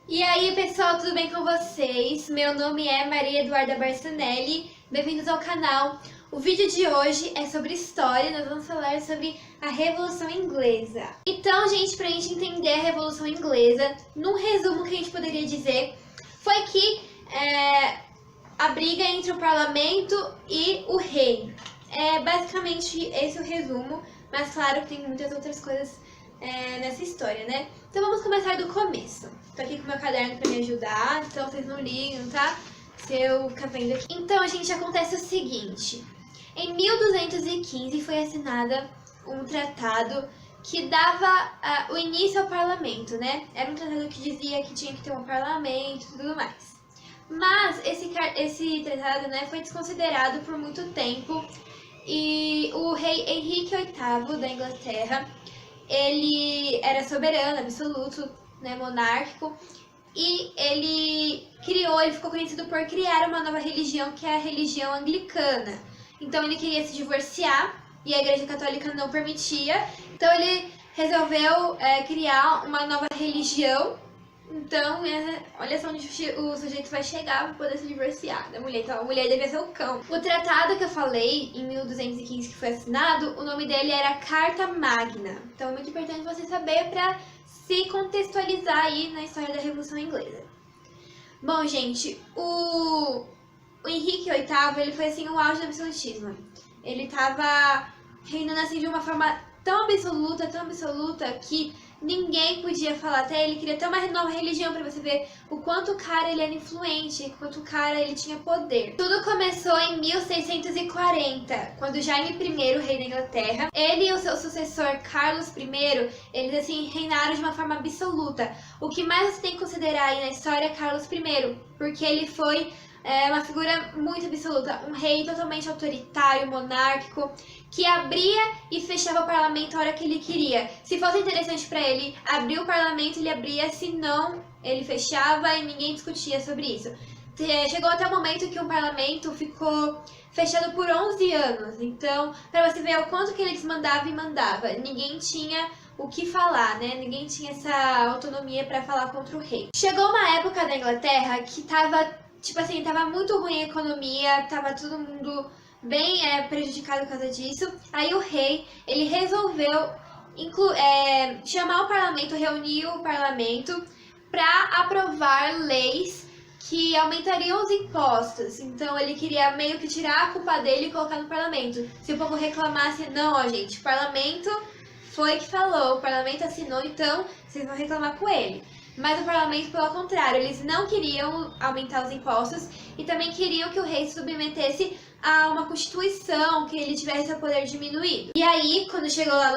E aí, pessoal, tudo bem com vocês? Meu nome é Maria Eduarda Barcinelli, bem-vindos ao canal. O vídeo de hoje é sobre história, nós vamos falar sobre a Revolução Inglesa. Então, gente, pra gente entender a Revolução Inglesa, num resumo que a gente poderia dizer, foi que a briga entre o parlamento e o rei. É basicamente esse o resumo, mas claro que tem muitas outras coisas nessa história, né? Então vamos começar do começo. Tô aqui com meu caderno pra me ajudar, então vocês não ligam, tá? Se eu ficar vendo aqui. Então, gente, acontece o seguinte. Em 1215 foi assinada um tratado que dava o início ao parlamento, né? Era um tratado que dizia que tinha que ter um parlamento e tudo mais. Mas esse tratado, né, foi desconsiderado por muito tempo e o rei Henrique VIII da Inglaterra, ele era soberano, absoluto, né, monárquico, e ele ficou conhecido por criar uma nova religião, que é a religião anglicana. Então ele queria se divorciar e a Igreja Católica não permitia, então ele resolveu criar uma nova religião. Então, olha só onde o sujeito vai chegar para poder se divorciar da mulher. Então, a mulher devia ser o cão. O tratado que eu falei, em 1215, que foi assinado, o nome dele era Carta Magna. Então, é muito importante você saber para se contextualizar aí na história da Revolução Inglesa. Bom, gente, o Henrique VIII, ele foi assim o auge do absolutismo. Ele estava reinando assim de uma forma tão absoluta que ninguém podia falar. Até ele queria ter uma nova religião, para você ver o quanto o cara ele era influente, o quanto o cara ele tinha poder. Tudo começou em 1640, quando Jaime I, rei da Inglaterra, ele e o seu sucessor Carlos I, eles assim reinaram de uma forma absoluta. O que mais você tem que considerar aí na história é Carlos I, porque ele foi uma figura muito absoluta, um rei totalmente autoritário, monárquico, que abria e fechava o parlamento a hora que ele queria. Se fosse interessante para ele abrir o parlamento, ele abria, se não, ele fechava e ninguém discutia sobre isso. Chegou até o momento que o parlamento ficou fechado por 11 anos, então, para você ver o quanto que ele desmandava e mandava, ninguém tinha o que falar, né? Ninguém tinha essa autonomia para falar contra o rei. Chegou uma época da Inglaterra que tava muito ruim a economia, tava todo mundo bem prejudicado por causa disso. Aí o rei, ele resolveu chamar o parlamento, reunir o parlamento para aprovar leis que aumentariam os impostos. Então ele queria meio que tirar a culpa dele e colocar no parlamento. Se o povo reclamasse, não, ó, gente, o parlamento foi que falou, o parlamento assinou, então vocês vão reclamar com ele. Mas o parlamento, pelo contrário, eles não queriam aumentar os impostos e também queriam que o rei se submetesse a uma constituição, que ele tivesse o poder diminuído. E aí, quando chegou lá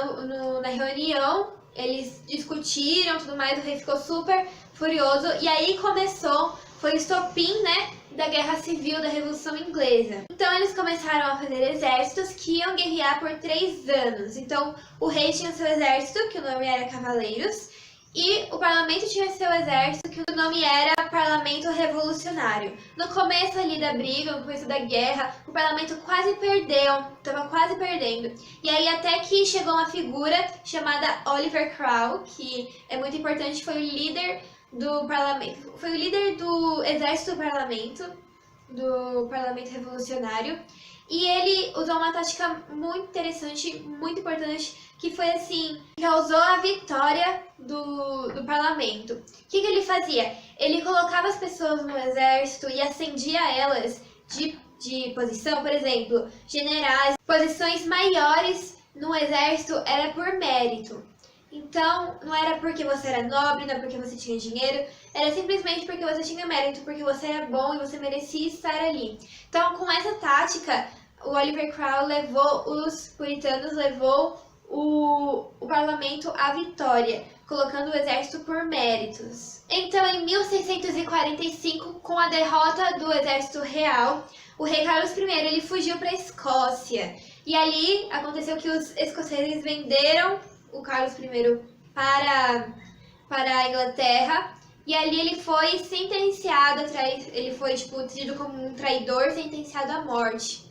na reunião, eles discutiram tudo mais, o rei ficou super furioso e aí foi o estopim, né, da Guerra Civil da Revolução Inglesa. Então eles começaram a fazer exércitos que iam guerrear por 3 anos. Então o rei tinha seu exército, que o nome era Cavaleiros, e o parlamento tinha seu exército, que o nome era Parlamento Revolucionário. No começo ali da briga, no começo da guerra, o parlamento quase perdeu, estava quase perdendo. E aí até que chegou uma figura chamada Oliver Cromwell, que é muito importante, foi o líder do parlamento, foi o líder do exército do parlamento revolucionário. E ele usou uma tática muito interessante, muito importante, que foi assim, causou a vitória do parlamento. O que ele fazia? Ele colocava as pessoas no exército e ascendia elas de posição, por exemplo, generais. Posições maiores no exército era por mérito. Então, não era porque você era nobre, não era porque você tinha dinheiro, era simplesmente porque você tinha mérito, porque você era bom e você merecia estar ali. Então, com essa tática, o Oliver Cromwell levou o parlamento à vitória, colocando o exército por méritos. Então, em 1645, com a derrota do exército real, o rei Carlos I ele fugiu para a Escócia. E ali aconteceu que os escoceses venderam o Carlos I para a Inglaterra, e ali ele foi sentenciado, ele foi tido como um traidor, sentenciado à morte.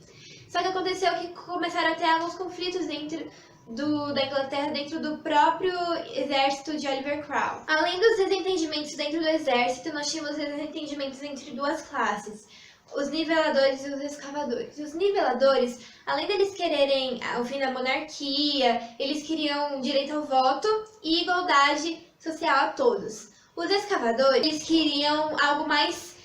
Só que aconteceu que começaram a ter alguns conflitos dentro da Inglaterra dentro do próprio exército de Oliver Cromwell. Além dos desentendimentos dentro do exército, nós tínhamos desentendimentos entre duas classes, os niveladores e os escravadores. Os niveladores, além deles quererem o fim da monarquia, eles queriam direito ao voto e igualdade social a todos. Os escravadores, eles queriam algo mais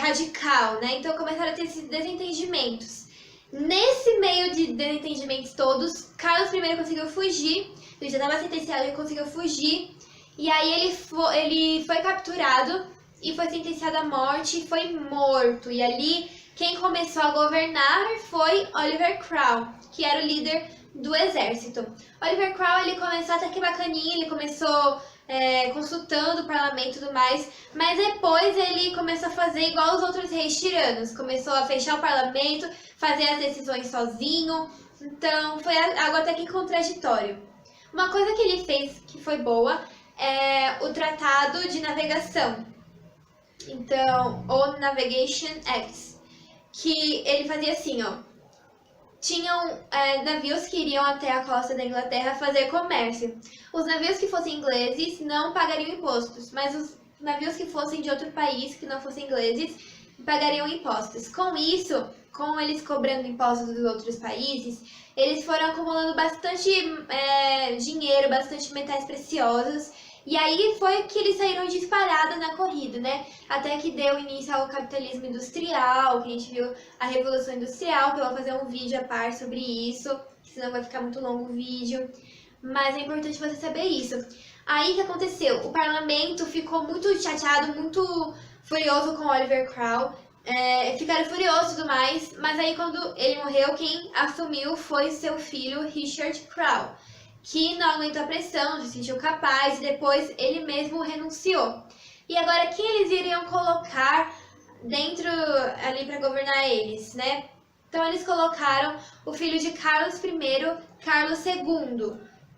radical, né? Então começaram a ter esses desentendimentos. Nesse meio de desentendimentos todos, Carlos I conseguiu fugir, ele já estava sentenciado e conseguiu fugir, e aí ele foi capturado e foi sentenciado à morte e foi morto. E ali quem começou a governar foi Oliver Cromwell, que era o líder do exército. Oliver Cromwell, ele começou até que bacaninha, ele começou consultando o parlamento e tudo mais, mas depois ele começou a fazer igual os outros reis tiranos, começou a fechar o parlamento, fazer as decisões sozinho, então foi algo até que contraditório. Uma coisa que ele fez que foi boa é o Tratado de Navegação, então, o Navigation Act, que ele fazia assim, ó. Tinham navios que iriam até a costa da Inglaterra fazer comércio. Os navios que fossem ingleses não pagariam impostos, mas os navios que fossem de outro país, que não fossem ingleses, pagariam impostos. Com isso, com eles cobrando impostos dos outros países, eles foram acumulando bastante dinheiro, bastante metais preciosos. E aí foi que eles saíram disparados na corrida, né? Até que deu início ao capitalismo industrial, que a gente viu a Revolução Industrial, que eu vou fazer um vídeo à parte sobre isso, senão vai ficar muito longo o vídeo. Mas é importante você saber isso. Aí o que aconteceu? O parlamento ficou muito chateado, muito furioso com Oliver Cromwell. Ficaram furiosos e tudo mais, mas aí quando ele morreu, quem assumiu foi seu filho Richard Cromwell, que não aguentou a pressão, se sentiu capaz e depois ele mesmo renunciou. E agora quem eles iriam colocar dentro ali para governar eles, né? Então eles colocaram o filho de Carlos I, Carlos II,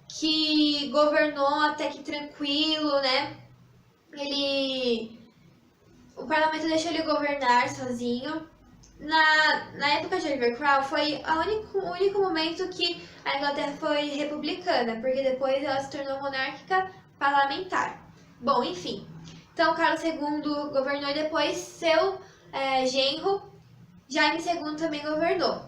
que governou até que tranquilo, né? O parlamento deixou ele governar sozinho. Na época de Oliver Cromwell foi o único momento que a Inglaterra foi republicana, porque depois ela se tornou monárquica parlamentar. Bom, enfim. Então Carlos II governou e depois seu genro Jaime II também governou.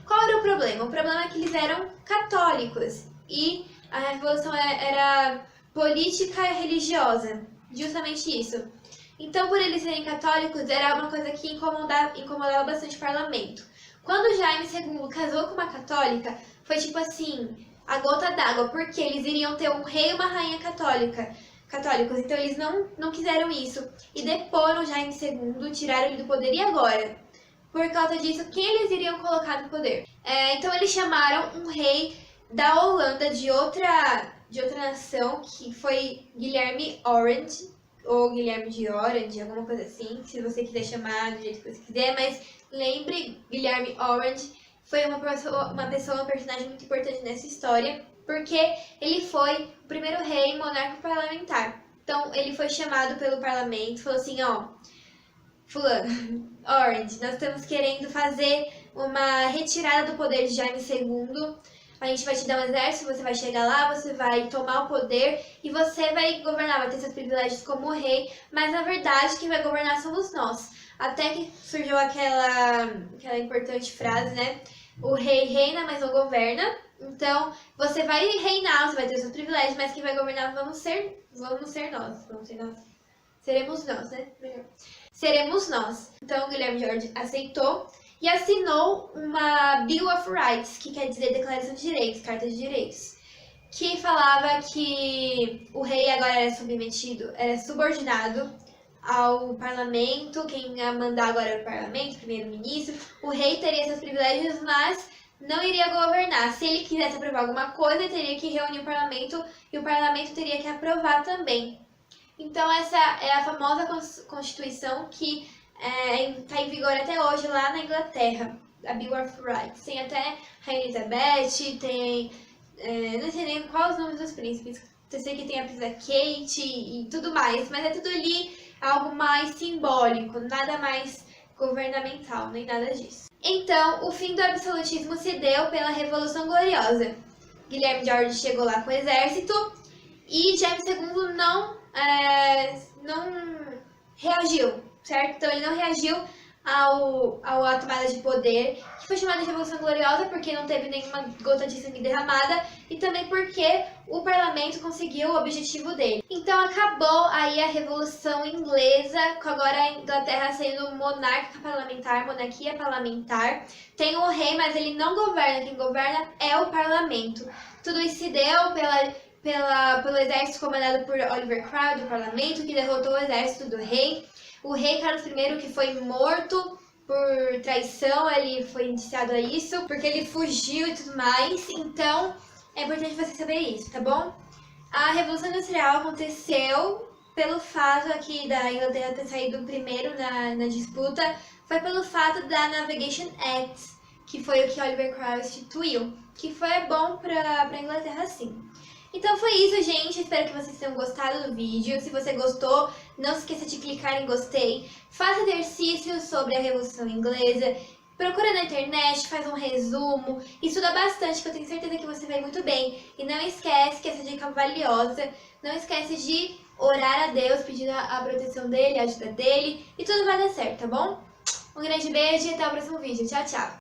Qual era o problema? O problema é que eles eram católicos e a revolução era política e religiosa, justamente isso. Então, por eles serem católicos, era uma coisa que incomodava bastante o parlamento. Quando Jaime II casou com uma católica, foi tipo assim, a gota d'água, porque eles iriam ter um rei e uma rainha católicos, então eles não quiseram isso. E deporam Jaime II, tiraram ele do poder, e agora? Por causa disso, quem eles iriam colocar no poder? Então eles chamaram um rei da Holanda, de outra nação, que foi Guilherme Orange, ou Guilherme de Orange, alguma coisa assim, se você quiser chamar do jeito que você quiser, mas lembre, Guilherme Orange foi um personagem muito importante nessa história, porque ele foi o primeiro rei monarca parlamentar. Então, ele foi chamado pelo parlamento, falou assim, ó, fulano, Orange, nós estamos querendo fazer uma retirada do poder de Jaime II, a gente vai te dar um exército, você vai chegar lá, você vai tomar o poder e você vai governar, vai ter seus privilégios como rei, mas na verdade quem vai governar somos nós. Até que surgiu aquela importante frase, né? O rei reina, mas não governa. Então, você vai reinar, você vai ter seus privilégios, mas quem vai governar vamos ser nós. Seremos nós, né? Seremos nós. Então, o Guilherme George aceitou e assinou uma Bill of Rights, que quer dizer Declaração de Direitos, Carta de Direitos, que falava que o rei agora era subordinado ao parlamento, quem ia mandar agora era o parlamento, o primeiro-ministro, o rei teria seus privilégios, mas não iria governar. Se ele quisesse aprovar alguma coisa, ele teria que reunir o parlamento e o parlamento teria que aprovar também. Então essa é a famosa Constituição que está em vigor até hoje lá na Inglaterra, a Bill of Rights. Tem até Rainha Elizabeth, tem... não sei nem quais os nomes dos príncipes. Eu sei que tem a princesa Kate e tudo mais, mas é tudo ali algo mais simbólico, nada mais governamental, nem nada disso. Então, o fim do absolutismo se deu pela Revolução Gloriosa. Guilherme de Ordem chegou lá com o exército e James II não reagiu, certo? Então ele não reagiu à tomada de poder, que foi chamada de Revolução Gloriosa porque não teve nenhuma gota de sangue derramada e também porque o parlamento conseguiu o objetivo dele. Então acabou aí a Revolução Inglesa, com agora a Inglaterra sendo monarquia parlamentar. Tem o rei, mas ele não governa, quem governa é o parlamento. Tudo isso se deu pelo exército comandado por Oliver Cromwell, do parlamento, que derrotou o exército do rei. O rei Carlos I, que foi morto por traição, ele foi indiciado a isso, porque ele fugiu e tudo mais. Então, é importante você saber isso, tá bom? A Revolução Industrial aconteceu pelo fato aqui da Inglaterra ter saído primeiro na disputa, foi pelo fato da Navigation Act, que foi o que Oliver Cromwell instituiu, que foi bom pra Inglaterra sim. Então foi isso, gente. Espero que vocês tenham gostado do vídeo. Se você gostou, não se esqueça de clicar em gostei. Faça exercícios sobre a Revolução Inglesa. Procura na internet, faz um resumo. Estuda bastante, que eu tenho certeza que você vai muito bem. E não esquece que essa dica é valiosa. Não esquece de orar a Deus, pedindo a proteção dele, a ajuda dele. E tudo vai dar certo, tá bom? Um grande beijo e até o próximo vídeo. Tchau, tchau!